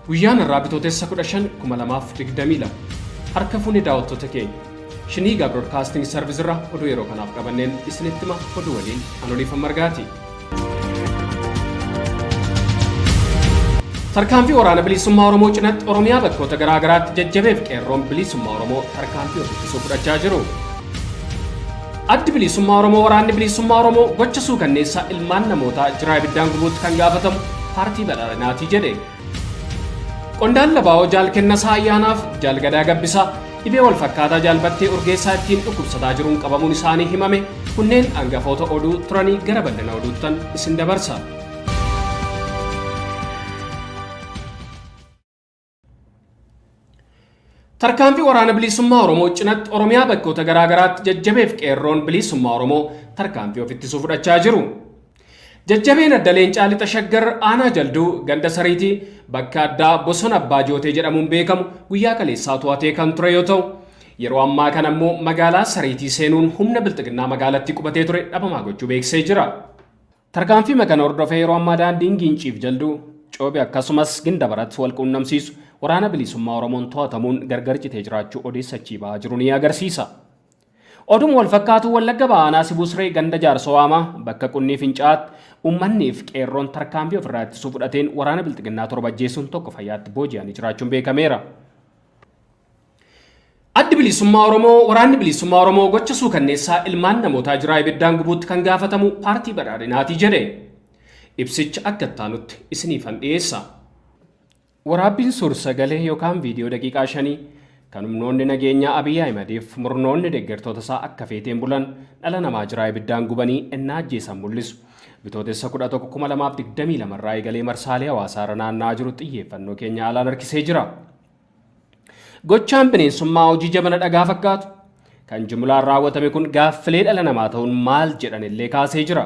Guyyaan irraa bitootessa 15,2022 harka fuunee daawwattoota keenya Shiniigaa Broadcasting Service irraa oduu yeroo kanaaf qabanneen isinitti hima oduu waliin Anoliifan Margaati. Tarkaanfii waraana bilisummaa Oromoo cinatti Oromiyaa bakkoota garaa garaatti jajjabeef qeerroon bilisummaa Oromoo tarkaanfii ofiitisuu fudhachaa jiru. Addi bilisummaa Oromoo waraanni bilisummaa Oromoo gocha suukanneessaa ilmaan namootaa jiraa ibiddaan gubuutti kan gaafatamu paartii badhaadhinaatii jedhe. Qondaan Labaa'oo Jaal Kennasaa Ayyaanaaf Jaal Gadaa Gabbisaa dhibee wal fakkaataa jaalbattee urgeessaa ittiin dhukkubsataa jiruun qabamuun isaanii himame kunneen hangafoota oduu turanii gara bal'ina oduuttan isin dabarsa. Tarkaanfii waraana bilisummaa Oromoo cinatti Oromiyaa bakkoota garaa garaatti jajjabeef qeerroon bilisummaa Oromoo tarkaanfii ofittisuu fudhachaa jiru. Jajjabeen adda Leencaa Lixa Shaggar aanaa Jalduu ganda Sariitii bakka addaa Bosona Abbaa Jootee jedhamuun beekamu guyyaa kaleessaa to'atee kan ture yoo ta'u, yeroo ammaa kana immoo magaalaa Sariitii seenuun humna bilxiginnaa magaalattii qubatee ture dhabamaa gochuu beeksisee jira. Tarkaanfii kana hordofee yeroo ammaa daandiin Giinciif Jalduu Coobe akkasumas Gindabaratti wal quunnamsiisu waraana bilisummaa Oromoon to'atamuun gargar citee jiraachuu odeessachii ba'aa jiru ni agarsiisa. Oduma wal fakkaatu Wallagga Ba'aanaa Sibusree ganda Jaarsowaamaa bakka Qunnii Fincaatti uummanniif qeerroon tarkaanfii ofirraa ittisuu fudhateen waraana bilxiginnaa torba ajjeesuun tokko fayyaatti booji'anii jiraachuun beekameera. Addi bilisummaa Oromoo waraanni bilisummaa Oromoo gocha suukanneessaa ilmaan namootaa jiraa ibiddaan gubuutti kan gaafatamu paartii badhaadhinaatii jedhe. Ibsicha akka ittaanutti isiniifan dhiyeessa. Waraabbiin suur-sagalee yookaan viidiyoo daqiiqaa 5 kan humnoonni nageenyaa Abiy Ahimadiif murnoonni deeggartoota isaa akka feeteen bulan dhala namaa jiraa ibiddaan gubanii ennaa ajjeesan mul'isu. Bitootessa 11,2022 irraa eegalee marsaalee hawaasaa irra naanna'aa jiru xiyyeeffannoo keenya alaan harkisee jira. Gochaan bineensummaa hojii jabana dhagaa fakkaatu kan jumlaan raawwatame kun gaaffilee dhala namaa ta'uun maal jedhan illee kaasee jira.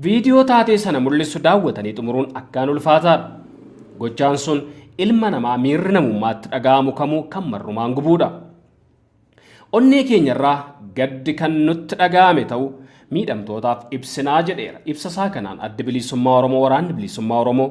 Viidiyoo taatee sana mul'isu daawwatanii xumuruun akkaan ulfaataadha. Gochaan sun ilma namaa miirri namummaatti dhaga'amu kamuu kan marrumaan gubuudha. Onnee keenyarraa gaddi kan nutti dhaga'ame ta'u miidhamtootaaf ibsinaa jedheera ibsasaa kanaan addi bilisummaa Oromoo waraanni bilisummaa Oromoo.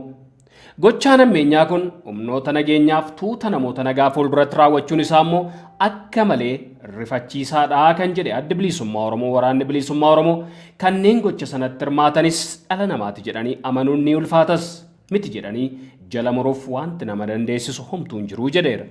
Gochaan ammeenyaa kun humnoota nageenyaaf tuuta namoota nagaa fuulduratti raawwachuun isaa immoo akka malee rifachiisaadhaa kan jedhe addi bilisummaa Oromoo waraanni bilisummaa Oromoo kanneen gocha sanatti hirmaatanis dhala namaati jedhanii amanuun ni ulfaatas miti jedhanii jala muruuf wanti nama dandeessisu homtuu hin jiru jedheera.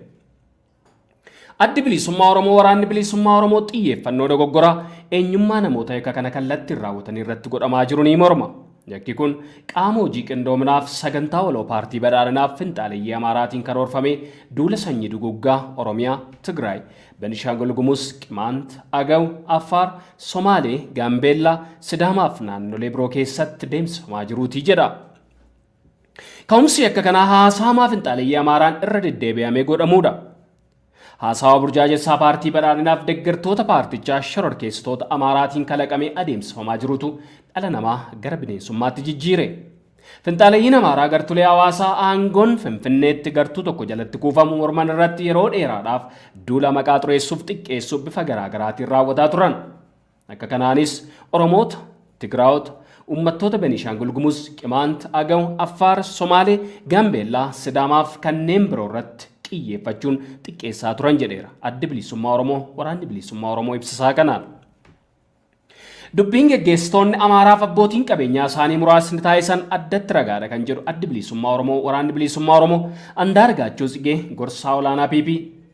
Addi bilisummaa Oromoo waraanni bilisummaa Oromoo xiyyeeffannoo dogoggoraa eenyummaa namoota yakka kana kallattiin raawwatan irratti godhamaa jiru ni morma. Yakki kun qaama hojii qindoominaaf sagantaa waloo paartii badhaadhinaaf finxaaleyyii Amaaraatiin karoorfamee duula sanyii duguggaa Oromiyaa, Tigraay, Benishaangul Gumuz, Qimaant, Agaw, Affaar, Somaalee, Gaambeellaa, Sidaamaaf naannolee biroo keessatti deemsifamaa jiruutii jedha. Ka'umsi yakka kanaa haasamaa finxaaleyyii Amaaraan irra deddeebi'amee godhamuudha. Haasawa burjaajessaa paartii badhaadhinaaf deeggartoota paartichaa shororkeessitoota Amaaraatiin kalaqamee adeemsifamaa jirutu dhala namaa gara bineensummaatti jijjiire. Finxaalayyiin Amaaraa gartulee hawaasaa aangoon Finfinneetti gartuu tokko jalatti kuufamu morman irratti yeroo dheeraadhaaf duula maqaa xureessuuf xiqqeessuuf bifa garaa garaatiin raawwataa turan. Akka kanaanis Oromoota, Tigraayota, uummattoota Benishaangul Gumuz, Qimaant, Agaw, Affaar, Somaalee, Gaambeellaa, Sidaamaaf kanneen biroo irratti xiyyeeffachuun xiqqeessaa turan jedheera addi bilisummaa Oromoo waraanni bilisummaa Oromoo ibsasaa kanaan. Dubbiin geggeessitoonni Amaaraaf abbootiin qabeenyaa isaanii muraasni taasisan addatti ragaadha kan jedhu addi bilisummaa Oromoo waraanni bilisummaa Oromoo Andaargaachoo Tsigee gorsaa olaanaa PP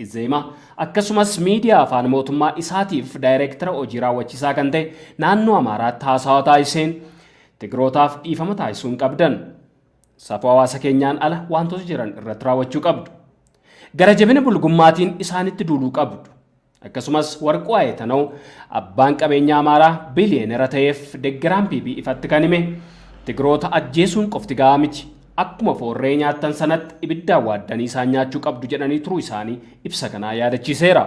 Izeema akkasumas miidiyaa afaan mootummaa isaatiif daayireektara hojii raawwachiisaa kan ta'e naannoo Amaaraatti haasawaa taasiseen Tigrootaaf dhiifama taasisuun qabdan. Safuu hawaasa keenyaan ala wantoota jiran irratti raawwachuu qabdu. Gara jabina bulgummaatiin isaanitti duuluu qabdu. Akkasumas warquu Ayetanoo abbaan qabeenyaa Amaaraa biliyeenera ta'eef deeggaraan PP ifatti kan hime Tigroota ajjeesuun qofti gahaa miti. Akkuma foorree nyaattan sanatti ibiddaan waaddanii isaan nyaachuu qabdu jedhanii turuu isaanii ibsa kanaa yaadachiiseera.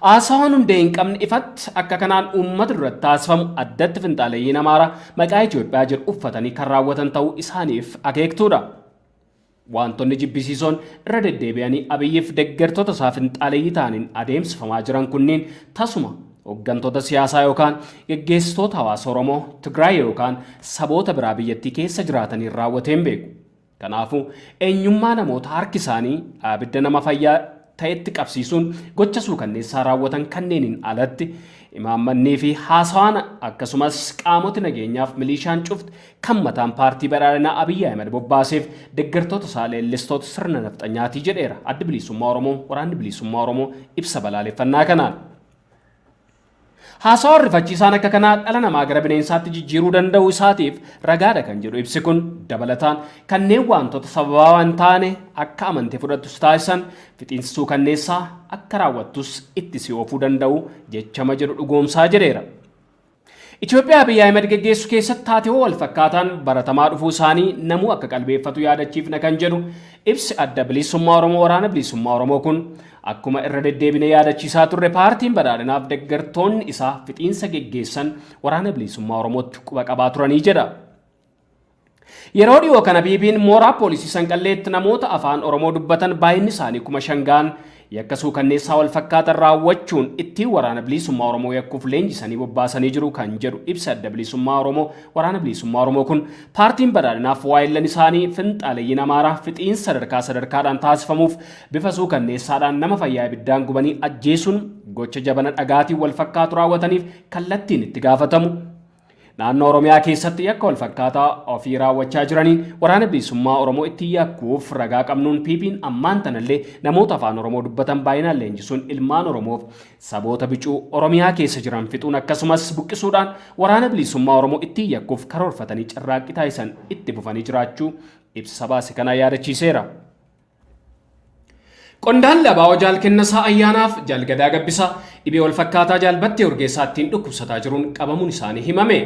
Haasawaan hundee hin qabne ifatti akka kanaan uummata duratti taasifamu addatti finxaalayyiin Amaaraa maqaa Itoophiyaa jedhu uffatanii kan raawwatan ta'uu isaaniif akeektuudha. Wantoonni jibbisiisoon irra deddeebi'anii Abiyyiif deeggartoota isaa finxaaleyyii ta'aniin adeemsifamaa jiran kunniin tasuma hooggantoota siyaasaa yookaan geggeessitoota hawaasa Oromoo Tigraay yookaan saboota biraa biyyattii keessa jiraataniin raawwateen beeku. Kanaafuu eenyummaa namoota harki isaanii abidda nama fayyaa ta'etti qabsiisuun gocha suukanneessaa raawwatan kanneeniin alatti imaammannii fi haasawaan akkasumas qaamoti nageenyaaf milishaan cufti kan mataan paartii badhaadhinaa Abiyyi Ahmed bobbaaseef deeggartoota isaa leellistoota sirna nafxanyaatii jedheera adda bilisummaa Oromoo waraanni bilisummaa Oromoo ibsa balaaleffannaa kanaan. Haasawaan rifachiisaan akka kanaa dhala namaa gara bineensaatti jijjiiruu danda'u isaatiif ragaadha kan jedhu ibsi kun dabalataan kanneen wantoota sababaa waan taane akka amantee fudhattus taasisan fixiinsa suukanneessaa akka raawwattus itti si'oofuu danda'u jechama jedhu dhugoomsaa jedheera. Itoophiyaa Abiyyi Ahmed geggeessu keessatti taateewwan wal fakkaataan baratamaa dhufuu isaanii namuu akka qalbeeffatu yaadachiifna kan jedhu ibsi adda bilisummaa Oromoo waraana bilisummaa Oromoo kun akkuma irra deddeebine yaadachiisaa turre paartiin badhaadhinaaf deeggartoonni isaa fixiinsa geggeessan waraana bilisummaa Oromootti quba qabaa turanii jedha. Yeroo dhiyoo kana BB'n mooraa poolisii Sanqalleetti namoota afaan Oromoo dubbatan baay'inni isaanii 5,000 yakka suukanneessaa wal fakkaatan raawwachuun ittiin waraana bilisummaa Oromoo yakkuuf leenjisanii bobbaasanii jiru kan jedhu ibsa adda bilisummaa Oromoo waraana bilisummaa Oromoo kun paartiin badhaadhinaaf waa'illan isaanii finxaaleeyyiin Amaaraa fixiinsa sadarkaadhaan taasifamuuf bifa suukanneessaadhaan nama fayyaa ibiddaan gubanii ajjeesuun gocha jabana dhagaatiin wal fakkaatu raawwataniif kallattiin itti gaafatamu. Naannoo Oromiyaa keessatti yakka wal fakkaataa ofii raawwachaa jiraniin waraana bilisummaa Oromoo ittiin yakkuuf ragaa qabnuun BB'n ammaan tanallee namoota afaan Oromoo dubbatan baay'inaan leenjisuun ilmaan Oromoof saboota bicuu Oromiyaa keessa jiran fixuun akkasumas buqqisuudhaan waraana bilisummaa Oromoo ittiin yakkuuf karoorfatanii carraaqqii taasisan itti fufanii jiraachuu ibsa baase kana yaadachiiseera. Qondaalli ABO Jaal Kennesaa Ayyaanaaf Jaal Gadaa Gabbisaa dhibee wal fakkaataa Jaal Battee Urgeessaa ittiin dhukkubsataa jiruun qabamuun isaanii himame.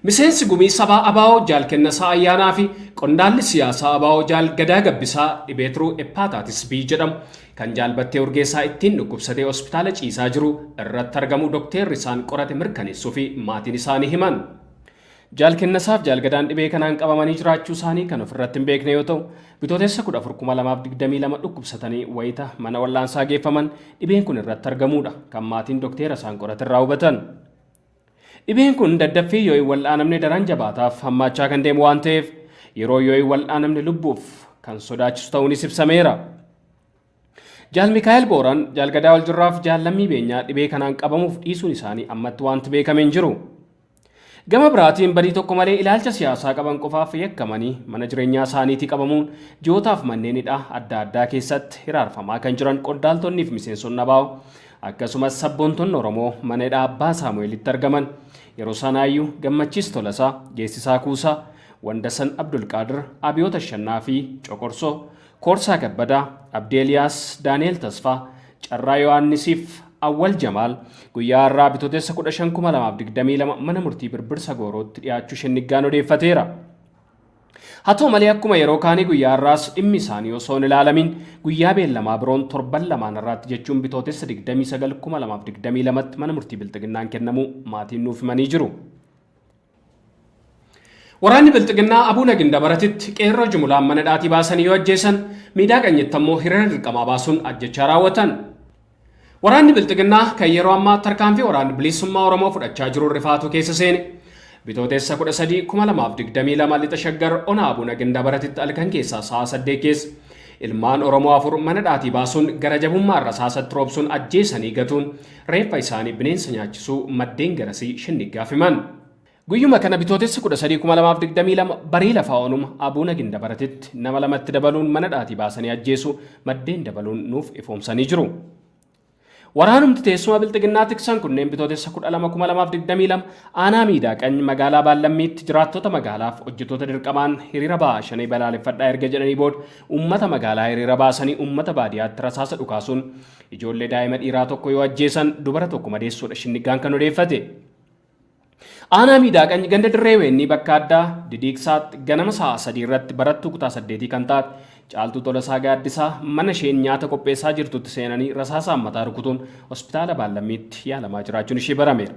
Miseensi gumii sabaa ABO Jaal Kennesaa Ayyaanaa fi qondaalli siyaasaa ABO Jaal Gadaa Gabbisaa dhibee tiruu Hepatitis B jedhamu kan Jaal Battee Urgeessaa ittiin dhukkubsatee hospitaala ciisaa jiru irratti argamu dokteerri isaan qorate mirkaneessuu fi maatiin isaanii himan. Jaal Kennesaaf Jaal Gadaan dhibee kanaan qabamanii jiraachuu isaanii kan ofirratti hin beekne yoo ta'u bitootessa 14/2022 dhukkubsatanii wayita mana wallaansaa geeffaman dhibeen kun irratti argamuudha kan maatiin dokteera isaan qorate irraa hubatan. Dhibeen kun daddaffii yoo wal'aanamne daran jabaataaf hammaachaa kan deemu waan ta'eef yeroo yoo wal'aanamne lubbuuf kan sodaachisu ta'uunis ibsameera. Jaal Mikaa'el Booran Jaal Gadaa Waljirraaf Jaal Lammii Beenyaa dhibee kanaan qabamuuf dhiisuun isaanii ammatti wanti beekame hin jiru. Gama biraatiin badii tokko malee ilaalcha siyaasaa qaban qofaaf yakkamanii mana jireenyaa isaaniitii qabamuun ji'ootaaf manneen hidhaa adda addaa keessatti hiraarfamaa kan jiran qondaaltonnii fi miseensonni ABO akkasumas sabboontonni Oromoo mana hidhaa Abbaa Saamu'eelitti argaman yeroo sanaayyuu Gammachiis Tolasaa, Geessisaa Kuusaa, Wandasan Abdulqaadir, Abiyoota Shannaa fi Coqorsoo, Koorsaa Kabbadaa, Abdeeliyaas, Daani'el Tasfaa, Carraa Yohaannisiif Awwal Jamaal guyyaa irraa bitootessa 15/2022 mana murtii Birbirsa Goorootti dhiyaachuu shenniggaan odeeffateera. Haa ta'u malee akkuma yeroo kaanii guyyaa irraas dhimmi isaanii osoo hin ilaalamin guyyaa beellamaa biroon torban lamaan irratti jechuun bitootessa 29/2022 mana murtii Bilxiginnaan kennamuu maatiin nuuf himanii jiru. Waraanni Bilxiginnaa Abuuna Gindabaratitti qeerroo jumulaan mana hidhaatii baasanii yoo ajjeesan miidhaa qanyatti ammoo hiriira dirqamaa baasuun ajjechaa raawwatan. Waraanni Bilxiginnaa kan yeroo ammaa tarkaanfii waraanni bilisummaa Oromoo fudhachaa jiru rifaatu keessa seene. Bitootessa 13/2022 lixa Shaggar Ona Abuuna Gindabaratitti halkan keessaa sa'a 8 keessa ilmaan Oromoo 4 mana hidhaatii baasuun gara jabummaa irra saasatti roobsuun ajjeesanii gatuun reeffa isaanii bineensa nyaachisuu maddeen garasii shinnigaaf himan. Guyyuma kana bitootessa 13/2022 barii lafaa onuma Abuuna Gindabaratitti nama lamatti dabaluun mana hidhaatii baasanii ajjeesuu maddeen dabaluun nuuf ifoomsanii jiru. Waraanumti teessuma Bilxiginnaa tiksan kunneen bitootessa 12/2022 aanaa miidhaqany magaalaa Baallammiitti jiraattota magaalaaf hojjettoota dirqamaan hiriira baasanii balaaleffadhaa erga jedhanii booda uummata magaalaa hiriira baasanii uummata baadiyyaatti rasaasa dhukaasuun ijoollee daa'ima dhiiraa tokko yoo ajjeesan dubara tokko madeessuudha shinnigaan kan odeeffate. Aanaa miidhaqany ganda dirree weennii bakka addaa Didiiksaatti ganama sa'a 3 irratti barattuu kutaa 8 kan taate Caaltuu Tolasaa Gaaddisaa mana isheen nyaata qopheessaa jirtutti seenanii rasaasaan mataa rukutuun hospitaala Baallammiitti yaalamaa jiraachuun ishee barameera.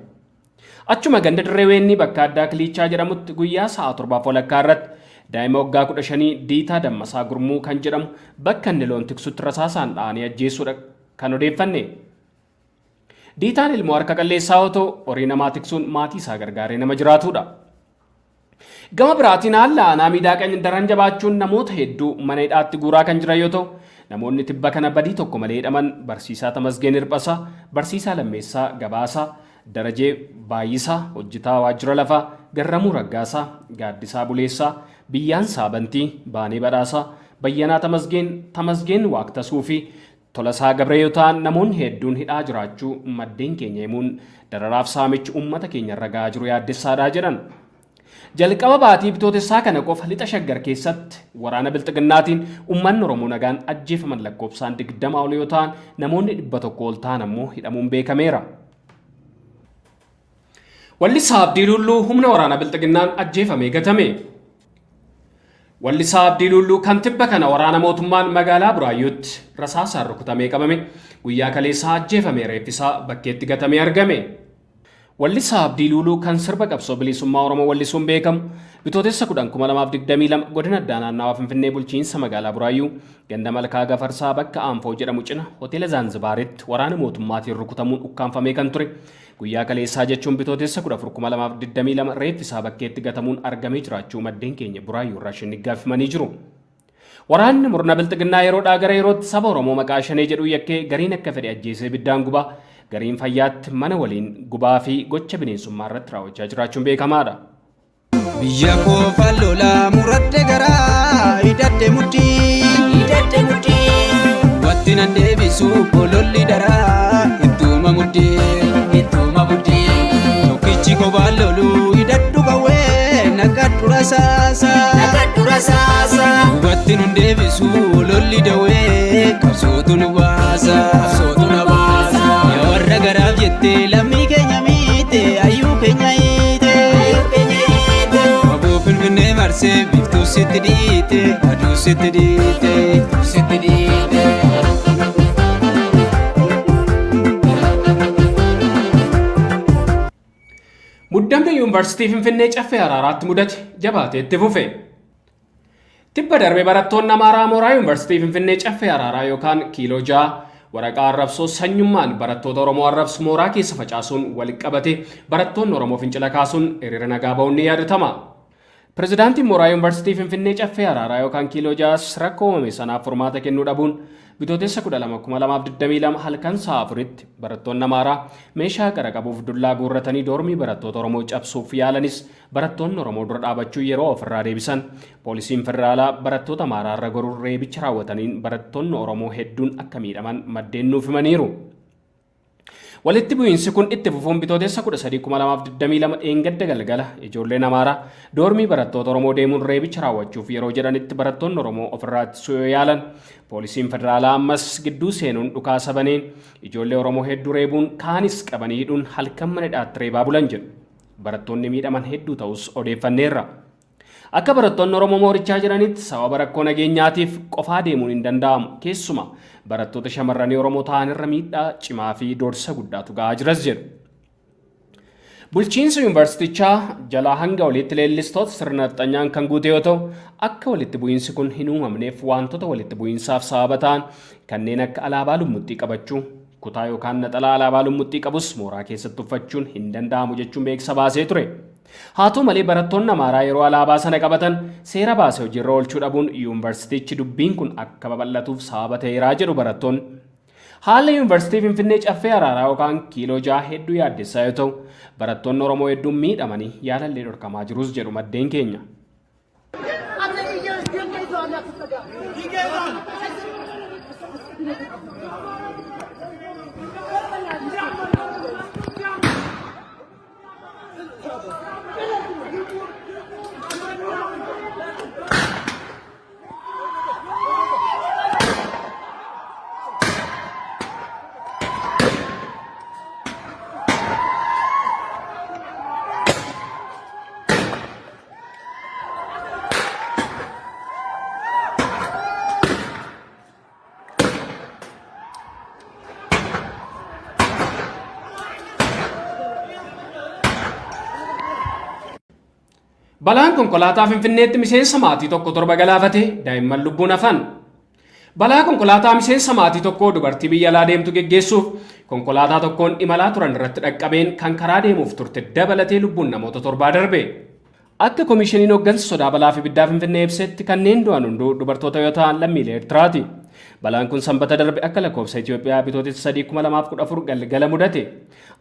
Achuma ganda dirree weennii bakka addaa Kiliichaa jedhamutti guyyaa sa'a 7:00 irratti daa'ima waggaa 15 Diitaa Dammasaa Gurmuu kan jedhamu bakka inni loon tiksutti rasaasaan dha'anii ajjeessuudha kan odeeffanne. Diitaan ilmoo harka qalleessaa yoo ta'u horii namaa tiksuun maatii isaa gargaaree nama jiraatudha. Gama biraatiin haala aanaa miidhaqanii daran jabaachuun namoota hedduu mana hidhaatti guuraa kan jiran yoo ta'u, namoonni tibba kana badii tokko malee hidhaman barsiisaa Tamasgeen Hirphasaa, barsiisaa Lammeessaa Gabaasaa, Darajee Baay'isaa, hojjetaa waajjira lafaa, Garramuu Raggaasaa, Gaaddisaa Buleessaa, Biyyaan Saabantii, Baanee Badhaasaa, Bayyanaa Tamasgeen Waaqtasuu fi Tolasaa Gabree yoo ta'an namoonni hedduun hidhaa jiraachuu maddeen keenya himuun dararaaf saamichi uummata keenya irra gahaa jiru yaaddessaadhaa jedhan. Jalqaba baatii bitootessaa kana qofa lixa shaggar keessatti waraana bilxiginnaatiin uummanni Oromoo nagaan ajjeefaman lakkoofsaan 20 ol yoo ta'an namoonni 100 ol ta'an ammoo hidhamuun beekameera. Wallisaa Abdii Lulluu humna waraana bilxiginnaan ajjeefamee gatame. Wallisaa Abdii Lulluu kan tibba kana waraana mootummaan magaalaa Buraayyuutti rasaasaan rukutamee qabame guyyaa kaleessaa ajjeefamee reeffisaa bakkeetti gatamee argame. Wallisaa Abdii Lulluu kan sirba qabsoo bilisummaa Oromoo wallisuun beekamu bitootessa 2022 godina addaa naannawaa Finfinnee bulchiinsa magaalaa Buraayyuu ganda Malkaa Gafarsaa bakka Aanfoo jedhamu cina hoteela Zaanzibaaritti waraana mootummaatiin rukutamuun ukkaanfamee kan ture. Guyyaa kaleessaa jechuun bitootessa 2022 reeffisaa bakkeetti gatamuun argamee jiraachuu maddeen keenya Buraayyuu irraa shinniggaaffamanii jiru. Waraanni murna bilxiginnaa yeroodhaa gara yerootti saba Oromoo maqaa shanee jedhu yakkee gariin akka fedhe ajjeesee biddaan gubaa, gariin fayyaatti mana waliin gubaa fi gocha bineensummaa irratti raawwachaa jiraachuun beekamaadha. Biyya koo fallolaa muradde garaa hidhatte mudhii watti nan deebisu bololli daraa ittuma mudhii tokkichi kophaa loluu hidhadhu qawwee naqadhu rasaasa watti nun deebisu bololli dawwee qabsootu nu baasa yaa warra garaaf jettee lammii keenya miite ayyuu keenya hiite waboo Finfinnee marsee biftuu sitti dhiite aduu sitti dhiite. Muddamni Yuunivarsiitii Finfinnee caffee Araaraatti mudate jabaatee itti fufe. Tibba darbee barattoonni Amaaraa mooraa Yuunivarsiitii Finfinnee caffee Araaraa yookaan kiiloo 6 waraqaa arrabsoo sanyummaan barattoota Oromoo arrabsu mooraa keessa facaasuun walitti qabate barattoonni Oromoo fincila kaasuun hiriira nagaa ba'uun ni yaadatama. Pirezidaantiin mooraa Yuunivarsiitii Finfinnee caffee Araaraa yookaan kiiloo 6 rakkoo uumame sanaaf furmaata kennuu dhabuun bitootessa 12 halkan sa'a 4tti barattoonni Amaaraa meeshaa qara qabuuf dullaa guurratanii doormii barattoota Oromoo cabsuuf yaalanis barattoonni Oromoo dura dhaabachuu yeroo ofirraa deebisan poolisiin federaalaa barattoota Amaaraa irra goruun reebicha raawwataniin barattoonni Oromoo hedduun akka miidhaman maddeen nuuf himaniiru. Walitti bu'iinsi kun itti fufuun bitootessa 13 dheengadda galgala ijoolleen Amaaraa doormii barattoota Oromoo deemuun reebicha raawwachuuf yeroo jedhanitti barattoonni Oromoo ofirraa ittisuu yoo yaalan poolisiin federaalaa ammas gidduu seenuun dhukaasa baneen ijoollee Oromoo hedduu reebuun kaanis qabanii hidhuun halkan mana hidhaatti reebaa bulan jedhu. Barattoonni miidhaman hedduu ta'us odeeffanneerra. Akka barattoonni Oromoo moorichaa jiranitti sababa rakkoo nageenyaatiif qofaa deemuun hin danda'amu. Keessumaa barattoota shamarranii Oromoo ta'an irra miidhaa cimaa fi doorsa guddaatu gahaa jiras jedhu. Bulchiinsa yuunivarsiitichaa jalaa hanga walitti leellistoota sirna xanyaan kan guute yoo ta'u, akka walitti bu'iinsi kun hin uumamneef wantoota walitti bu'iinsaaf sababa ta'an kanneen akka alaabaa lummuxxii qabachuu, kutaa yookaan naxalaa alaabaa lummuxxii qabus mooraa keessatti uffachuun hin danda'amu jechuun beeksisa baasee ture. Haa ta'u malee barattoonni Amaaraa yeroo alaabaa sana qabatan seera baasee hojiirra oolchuu dhabuun yuunivarsiitichi dubbiin kun akka babal'atuuf sababa ta'eeraa jedhu barattoonni. Haala yuunivarsiitii Finfinnee caffee Araaraa yookaan kiiloo 6 hedduu yaaddessaa yoo ta'u, barattoonni Oromoo hedduun miidhamanii yaalallee dhorkamaa jirus jedhu maddeen keenya. Balaan konkolaataa Finfinneetti miseensa maatii tokko torba galaafate daa'imman lubbuun hafan. Balaa konkolaataa miseensa maatii tokko dubartii biyya alaa deemtu geggeessuuf konkolaataa tokkoon imalaa turan irratti dhaqqabeen kan karaa deemuuf turte dabalatee lubbuun namoota torbaa darbe. Akka koomishiniin hooggansa sodaa balaa fi ibiddaa Finfinnee ibsetti kanneen du'an hunduu dubartoota yoo ta'an lammiilee Eertiraati. Balaan kun sanbata darbe akka lakkoofsa Itoophiyaa bitootessa 2014 galgala mudate.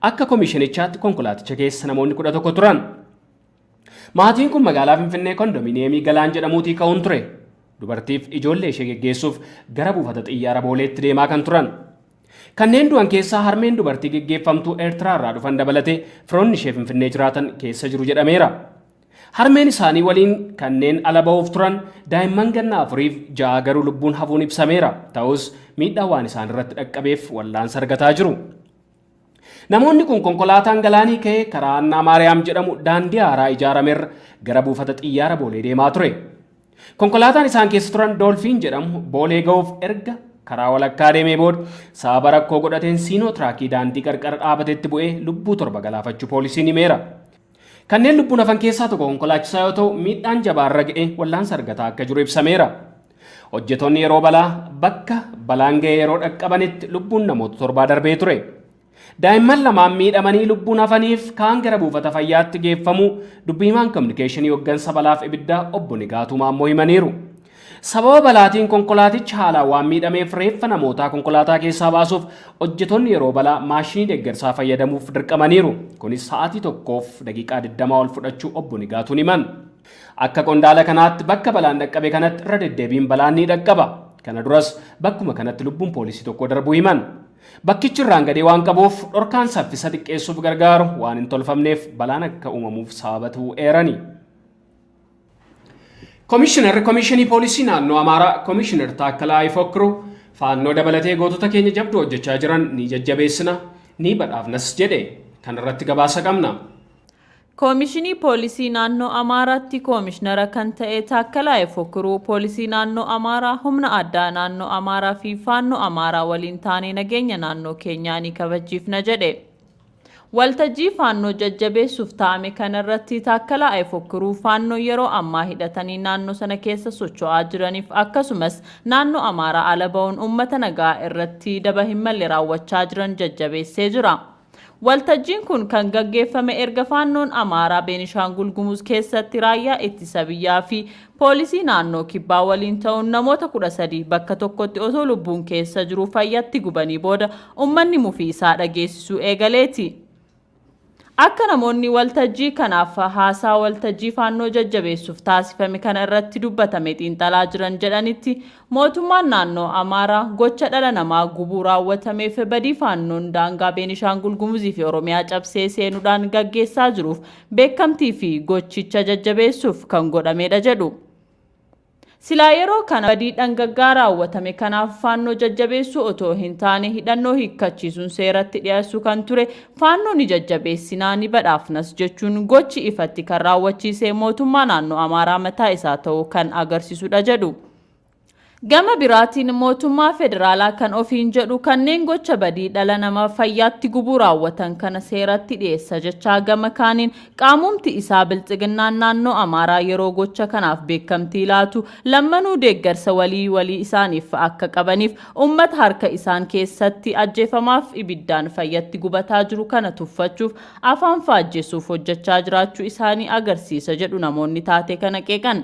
Akka koomishinichaatti konkolaaticha keessa namoonni 11 turan. Maatiin kun magaalaa Finfinnee kondominiyeemii Galaan jedhamuutii ka'uun ture. Dubartiif ijoollee ishee geggeessuuf gara buufata xiyyaara Booleetti deemaa kan turan. Kanneen du'an keessaa harmeen dubartii geggeeffamtuu Eertiraa irraa dhufan dabalatee firoonni ishee Finfinnee jiraatan keessa jiru jedhameera. Harmeen isaanii waliin kanneen ala ba'uuf turan daa'imman ganna 4-6 garuu lubbuun hafuun ibsameera. Ta'us miidhaa waan isaan irratti dhaqqabeef wallaansa argataa jiru. Namoonni kun konkolaataan Galaanii ka'ee karaa Annaa Maariyaam jedhamu daandii haaraa ijaaramerra gara buufata xiyyaara Boolee deemaa ture. Konkolaataan isaan keessa turan Doolfiin jedhamu Boolee ga'uuf erga karaa walakkaa deemee booda sababa rakkoo godhateen siinoo tiraakii daandii qarqara dhaabatetti bu'ee lubbuu 7 galaafachuu poolisiin himeera. Kanneen lubbuun hafan keessaa tokko konkolaachisaa yoo ta'u miidhaan jabaarra ga'e wallaansa argataa akka jiru ibsameera. Hojjettoonni yeroo balaa bakka balaan ga'e yeroo dhaqqabanitti lubbuun namoota 7 darbee ture. Daa'imman lamaan miidhamanii lubbuun hafaniif kaan gara buufata fayyaatti geeffamuu dubbii himaan kominikeeshinii hooggansa balaaf ibiddaa obbo Nigaatuu Maammoo himaniiru. Sababa balaatiin konkolaatichi haalaan waan miidhameef reeffa namootaa konkolaataa keessaa baasuuf hojjettoonni yeroo balaa maashinii deeggarsaa fayyadamuuf dirqamaniiru. Kunis sa'aatii tokkoof daqiiqaa 20 ol fudhachuu obbo Nigaatuu himan. Akka qondaala kanaatti bakka balaan dhaqqabe kanatti irra deddeebiin balaan ni dhaqqaba. Kana duras bakkuma kanatti lubbuun poolisii tokko darbuu himan. Bakkichi irraan gadee waan qabuuf dhorkaan saffisa xiqqeessuuf gargaaru waan hin tolfamneef balaan akka uumamuuf sababa ta'uu eerani. Komishinii poolisii naannoo Amaaraa Komishinar Taakkalaa Ifokkiruu faannoo dabalatee gootota keenya jabduu hojjechaa jiran ni jajjabeessina ni badhaafnas jedhe. Kan irratti gabaasa qabna. Komishinii poolisii naannoo Amaaraatti komishinara kan ta'e Taakkalaa Ifokkiruu poolisii naannoo Amaaraa humna addaa naannoo Amaaraa fi faannoo Amaaraa waliin taanee nageenya naannoo keenyaa ni kabachiifna jedhe. Waltajjii faannoo jajjabeessuuf taa'ame kanarratti Taakkalaa Ifokkiruu faannoo yeroo ammaa hidhatanii naannoo sana keessa socho'aa jiraniif akkasumas naannoo Amaaraa ala ba'uun uummata nagaa irratti daba hin malle raawwachaa jiran jajjabeessee jira. Waltajjiin kun kan gaggeeffame erga faannoon Amaaraa Beenishaangul Gumuz keessatti raayyaa ittisa biyyaa fi poolisii naannoo kibbaa waliin ta'uun namoota 13 bakka tokkotti osoo lubbuun keessa jiru fayyatti gubanii booda uummanni mufii isaa dhageessisuu eegaleeti. Akka namoonni waltajjii kanaaf haasaa waltajjii faannoo jajjabeessuuf taasifame kana irratti dubbatame xiinxalaa jiran jedhanitti mootummaan naannoo Amaaraa gocha dhala namaa gubuu raawwatameef badii faannoon daangaa Beenishaangul Gumuzii fi Oromiyaa cabsee seenuudhaan gaggeessaa jiruuf beekamtii fi gochicha jajjabeessuuf kan godhamedha jedhu. Silaa yeroo kana badii dhangaggaa raawwatame kanaaf faannoo jajjabeessuu otoo hin taane hidhannoo hiikkachiisuun seeratti dhiyeessuu kan ture faannoo ni jajjabeessinaa ni badhaafnas jechuun gochi ifatti kan raawwachiisee mootummaa naannoo Amaaraa mataa isaa ta'uu kan agarsiisudha jedhu. Gama biraatiin mootummaa federaalaa kan ofiin jedhu kanneen gocha badii dhala namaa fayyaatti gubuu raawwatan kana seeratti dhiyeessa jechaa gama kaaniin qaamumti isaa biltsiginnaan naannoo Amaaraa yeroo gocha kanaaf beekamtii laatu lammanuu deeggarsa walii isaaniif akka qabaniif uummata harka isaan keessatti ajjeefamaaf ibiddaan fayyatti gubataa jiru kana tuffachuuf afaan faajjessuuf hojjechaa jiraachuu isaanii agarsiisa jedhu namoonni taatee kana qeeqan.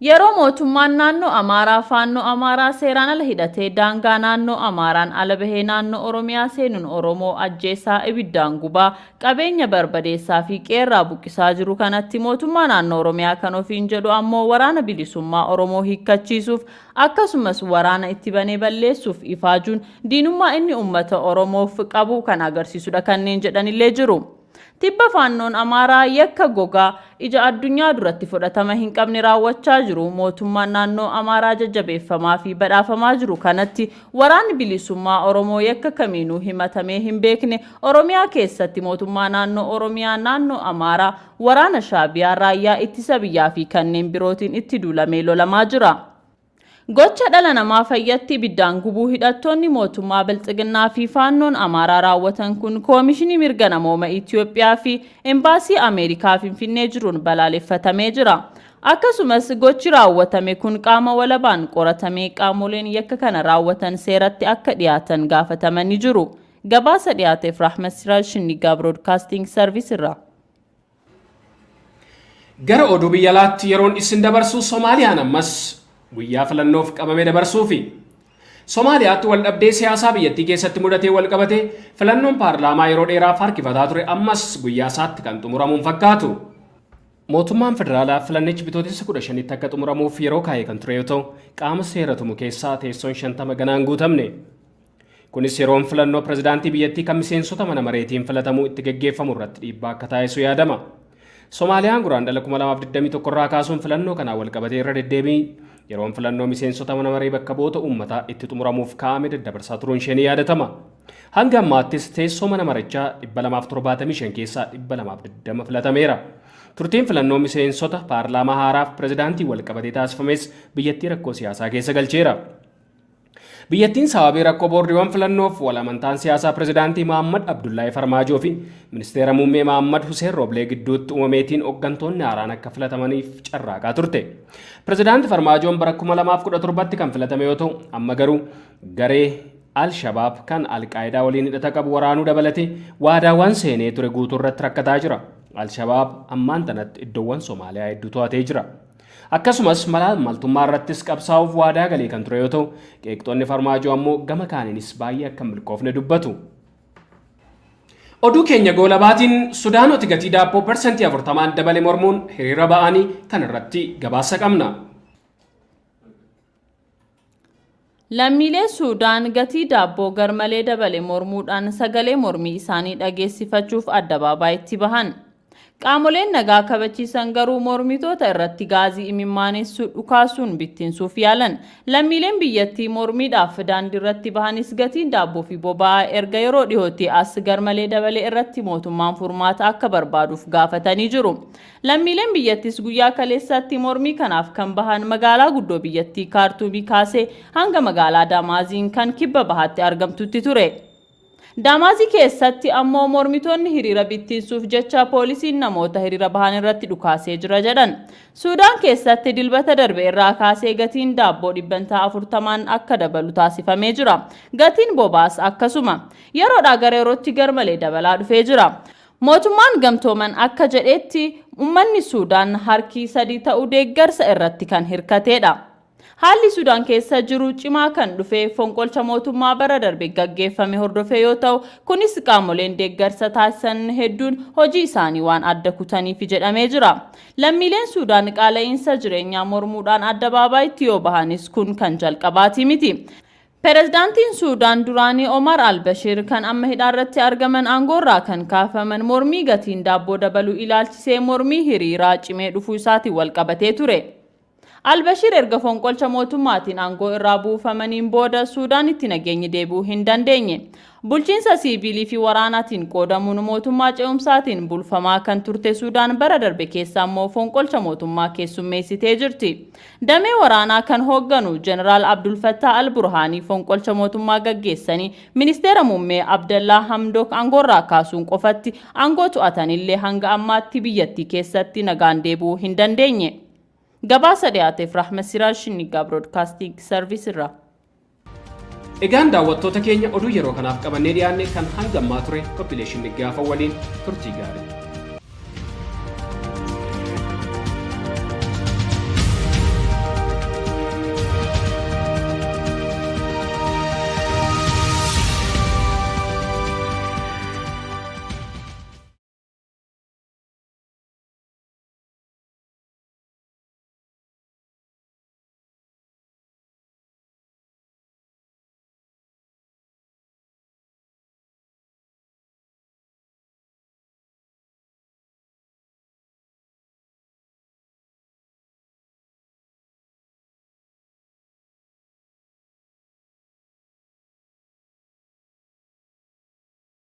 Yeroo mootummaan naannoo Amaaraa faannoo Amaaraa seeraan ala hidhatee daangaa naannoo Amaaraan ala bahee naannoo Oromiyaa seenuun Oromoo ajjeesaa ibiddaan gubaa qabeenya barbadeessaa fi qeerraa buqqisaa jiru kanatti mootummaa naannoo Oromiyaa kan ofiin jedhu ammoo waraana bilisummaa Oromoo hiikkachiisuuf akkasumas waraana itti banee balleessuuf ifaajuun diinummaa inni uummata Oromoof qabu kan agarsiisudha kanneen jedhanillee jiru. Tibba faannoon Amaaraa yakka gogaa ija addunyaa duratti fudhatama hin qabne raawwachaa jiru mootummaan naannoo Amaaraa jajjabeeffamaa fi badhaafamaa jiru kanatti waraanni bilisummaa Oromoo yakka kamiinuu himatamee hin beekne Oromiyaa keessatti mootummaa naannoo Oromiyaa naannoo Amaaraa waraana Shaabiyaa raayyaa ittisa biyyaa fi kanneen birootiin itti duulamee lolamaa jira. Gocha dhala namaa fayyatti ibiddaan gubuu hidhattoonni mootummaa biltsiginnaa fi faannoon Amaaraa raawwatan kun koomishinii mirga namooma Itoophiyaa fi embaasii Ameerikaa Finfinnee jiruun balaaleffatamee jira. Akkasumas gochi raawwatame kun qaama walabaan qoratamee qaamoleen yakka kana raawwatan seeratti akka dhiyaatan gaafatamanii jiru. Gabaasa dhiyaateef Rahmat Siraaj Shinnigaa Broadcasting Service irraa. Gara oduu biyya alaatti yeroon isin dabarsuu Soomaaliyaan ammas guyyaa filannoof qabamee dabarsuufi. Somaaliyaatti wal dhabdee siyaasaa biyyattii keessatti mudatee wal qabatee filannoon paarlaamaa yeroo dheeraaf harkifataa ture ammas guyyaa isaatti kan xumuramuun fakkaatu. Mootummaan federaalaa filannichi bitootessa 15tti akka xumuramuuf yeroo kaa'ee kan ture yoo ta'u qaama seera tumu keessaa teessoon 50 ganaan guutamne. Kunis yeroon filannoo pirezidaantii biyyattii kan miseensota mana mareetiin filatamuu itti geggeeffamu irratti dhiibbaa akka taasisu yaadama. Soomaaliyaan guraandhala 2021 irraa kaasuun filannoo kanaan wal qabatee irra deddeebiin yeroon filannoo miseensota mana maree bakka bu'oota uummataa itti xumuramuuf kaa'ame daddabarsaa turuun ishee ni yaadatama. Hanga ammaattis teessoo mana marichaa 275 keessaa 220 filatameera. Turtiin filannoo miseensota paarlaamaa haaraaf pirezidaantii wal qabatee taasifames biyyattii rakkoo siyaasaa keessa galcheera. Biyyattiin sababii rakkoo boordiiwwan filannoof wal amantaan siyaasaa pirezidaantii Mohaammed Abdullaahi Farmaajoo fi ministeera muummee Mohaammed Hussein Rooblee gidduutti uumameetiin hooggantoonni haaraan akka filatamaniif carraaqaa turte. Pirezidaantii Farmaajoon bara 2017tti kan filatame yoo ta'u amma garuu garee Al-Shabaab kan Al-Qaayidaa waliin hidhata qabu waraanuu dabalatee waadaawwan seenee ture guutuu irratti rakkataa jira. Al-Shabaab ammaan tanatti iddoowwan Soomaaliyaa hedduu to'atee jira. Akkasumas maltummaa irrattis qabsaa'uuf waadaa galee kan ture yoo ta'u qeeqxoonni Farmaajoo ammoo gama kaaniinis baay'ee akka milkoofne dubbatu. Oduu keenya goolabaatiin Sudaanoti gatii daabboo parsantii 40 dabale mormuun hiriira ba'anii kan irratti gabaasa qabna. Lammiilee Suudaan gatii daabboo garmalee dabale mormuudhaan sagalee mormii isaanii dhageessifachuuf addabaabaay'itti bahan. Qaamoleen nagaa kabachiisan garuu mormitoota irratti gaazii imimmaanessuu dhukaasuun bittinsuuf yaalan. Lammiileen biyyattii mormiidhaaf daandii irratti bahanis gatiin daabboo fi boba'aa erga yeroo dhiyootti as garmalee dabalee irratti mootummaan furmaata akka barbaaduuf gaafatanii jiru. Lammiileen biyyattis guyyaa kaleessaatti mormii kanaaf kan bahan magaalaa guddoo biyyattii Kaartuumii kaasee hanga magaalaa Daamaaziin kan kibba bahaatti argamtutti ture. Daamaazii keessatti ammoo mormitoonni hiriira bittinsuuf jecha poolisiin namoota hiriira bahan irratti dhukaasee jira jedhan. Suudaan keessatti dilbata darbe irraa kaasee gatiin daabboo 40% akka dabalu taasifamee jira. Gatiin bobaas akkasuma yeroodhaa gara yerootti garmalee dabalaa dhufee jira. Mootummaan gamtooman akka jedhetti uummanni Suudaan harki 3 ta'uu deeggarsa irratti kan hirkateedha. Haalli Suudaan keessa jiru cimaa kan dhufee fonqolcha mootummaa bara darbe gaggeeffame hordofee yoo ta'u kunis qaamoleen deeggarsa taasisan hedduun hojii isaanii waan adda kutaniif jedhamee jira. Lammiileen Suudaan qaala'insa jireenyaa mormuudhaan addabaabaay'itti yoo bahanis kun kan jalqabaati miti. Pirezidaantiin Suudaan duraanii Omar Al-Bashir kan amma hidhaarratti argaman aangoorraa kan kaafaman mormii gatiin daabboo dabaluu ilaalchisee mormii hiriiraa cimee dhufuu isaatiin wal qabatee ture. Al-Bashir erga fonqolcha mootummaatiin aangoo irraa buufamaniin booda Suudaanitti nageenyi deebi'uu hin dandeenye. Bulchiinsa siivilii fi waraanaatiin qoodamuun mootummaa ce'umsaatiin bulfamaa kan turte Suudaan bara darbe keessa ammoo fonqolcha mootummaa keessummeessitee jirti. Damee waraanaa kan hoogganu Jeneraal Abdul Fattah Al-Burhaanii fonqolcha mootummaa gaggeessanii ministeera muummee Abdallaa Hamdok aangoorraa kaasuun qofatti aangoo to'atanillee hanga ammaatti biyyattii keessatti nagaan deebi'uu hin dandeenye. Gabaasa dhiyaateef Rahmat Siraaj Shinnigaa Broadcasting Service irraa. Egaan daawwattoota keenya oduu yeroo kanaaf qabannee dhiyaanne kan hanga ammaa ture population Nigaafa waliin turtii gaarii.